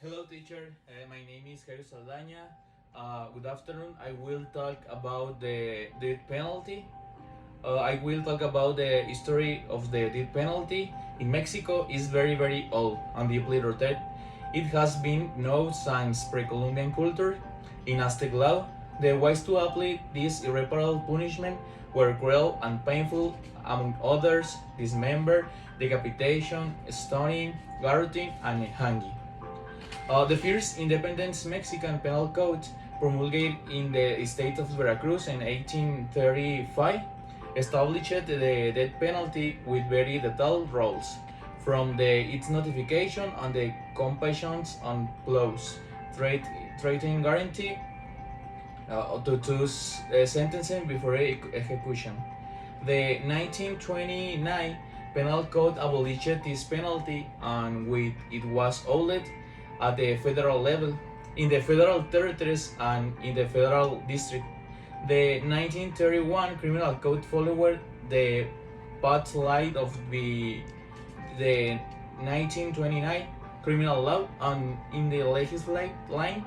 Hello, teacher. My name is Jairo Saldaña. Good afternoon. I will talk about the death penalty. I will talk about the history of the death penalty in Mexico. Is very old and deeply rooted. It has been known since pre-Columbian culture. In Aztec law, the ways to apply this irreparable punishment were cruel and painful, among others, dismember, decapitation, stoning, garroting, and hanging. The first independent Mexican penal code, promulgated in the state of Veracruz in 1835, established the death penalty with very detailed rules, from its notification and the compassions on clause, threatening guarantee to sentencing before execution. The 1929 Penal Code abolished this penalty, and with it was outlawed at the federal level, in the federal territories, and in the federal district. The 1931 Criminal Code followed the pathlight of the 1929 criminal law, and in the legislative line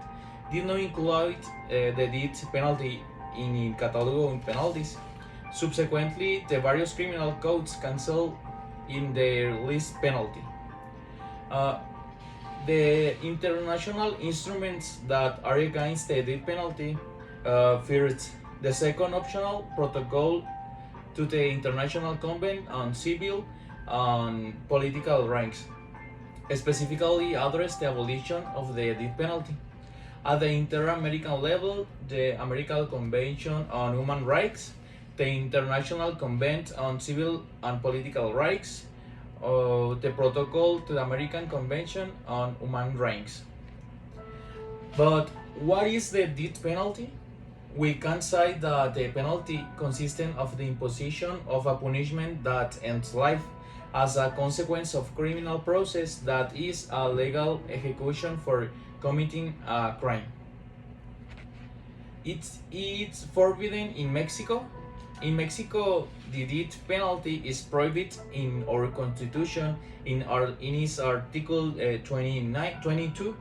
did not include the death penalty in Catalogo of Penalties. Subsequently, the various criminal codes canceled in their least penalty. Uh, the international instruments that are against the death penalty: first, the second optional protocol to the International Convention on Civil and Political Rights, specifically address the abolition of the death penalty. At the inter-American level, the American Convention on Human Rights, the International Convention on Civil and Political Rights, the Protocol to the American Convention on Human Rights. But what is the death penalty? We can say that the penalty consists of the imposition of a punishment that ends life as a consequence of criminal process that is a legal execution for committing a crime. It's forbidden in Mexico. In Mexico, the death penalty is prohibited in our constitution in its article 22.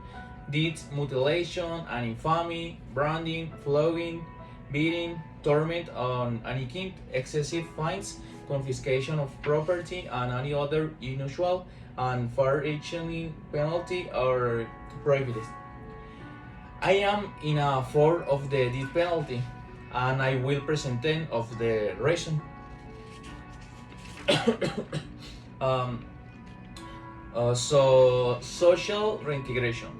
Death, mutilation, and infamy, branding, flogging, beating, torment, on any excessive fines, confiscation of property, and any other unusual and far-reaching penalty are prohibited. I am in a favor of the death penalty, and I will present 10 of the reason. um, Social reintegration.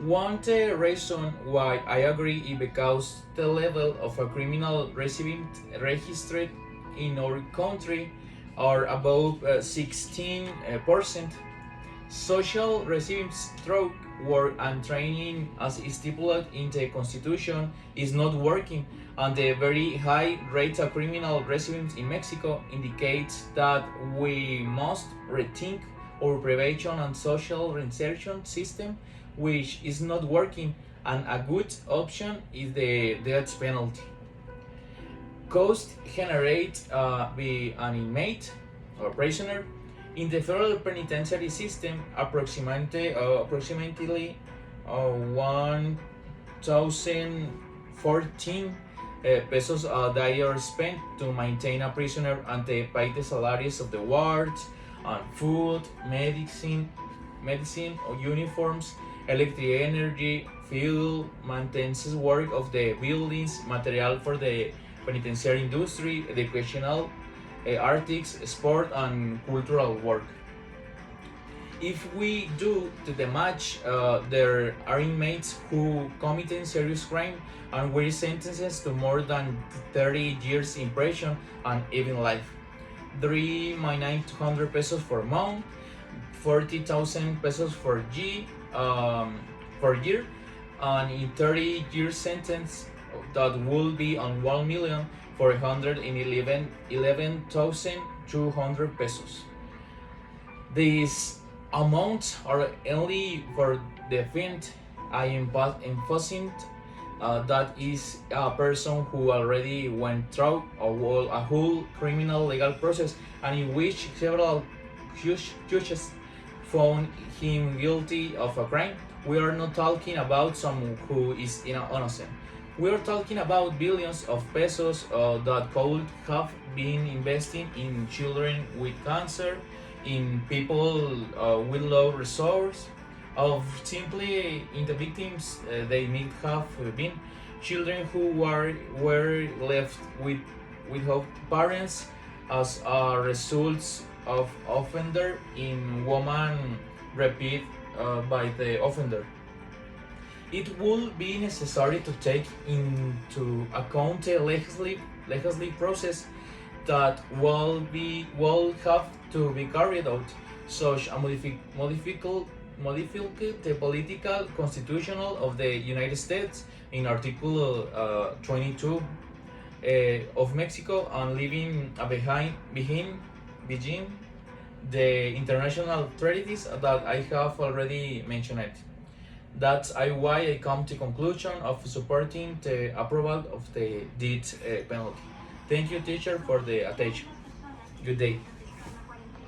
One reason why I agree is because the level of a criminal recipient registered in our country are above 16%. Social recipients through work and training as stipulated in the Constitution is not working, and the very high rate of criminal recidents in Mexico indicates that we must rethink our prevention and social reinsertion system, which is not working, and a good option is the death penalty. Cost generated by an inmate or prisoner in the federal penitentiary system, approximately 1,014 pesos a day are spent to maintain a prisoner and to pay the salaries of the wards, and food, medicine, or uniforms, electric energy, fuel, maintenance work of the buildings, material for the penitentiary industry, educational, artists, sport, and cultural work. If we do to the match, there are inmates who committed serious crime and were sentenced to more than 30 years in prison and even life. 3,900 pesos for month, 40,000 pesos for year, and in 30 year sentence that will be on 1,411,200 pesos. These amounts are only for the fine. I am emphasizing that is a person who already went through a whole criminal legal process, and in which several judges found him guilty of a crime. We are not talking about someone who is innocent. We are talking about billions of pesos that could have been invested in children with cancer, in people with low resources, of simply in the victims they may have been, children who were left without parents as a result of offender in woman repeat by the offender. It would be necessary to take into account a legislative process that will have to be carried out. Such a modific the political constitutional of the United States in Article 22 of Mexico and leaving behind the international treaties that I have already mentioned. That's why I come to conclusion of supporting the approval of the death penalty. Thank you, teacher, for the attention. Good day.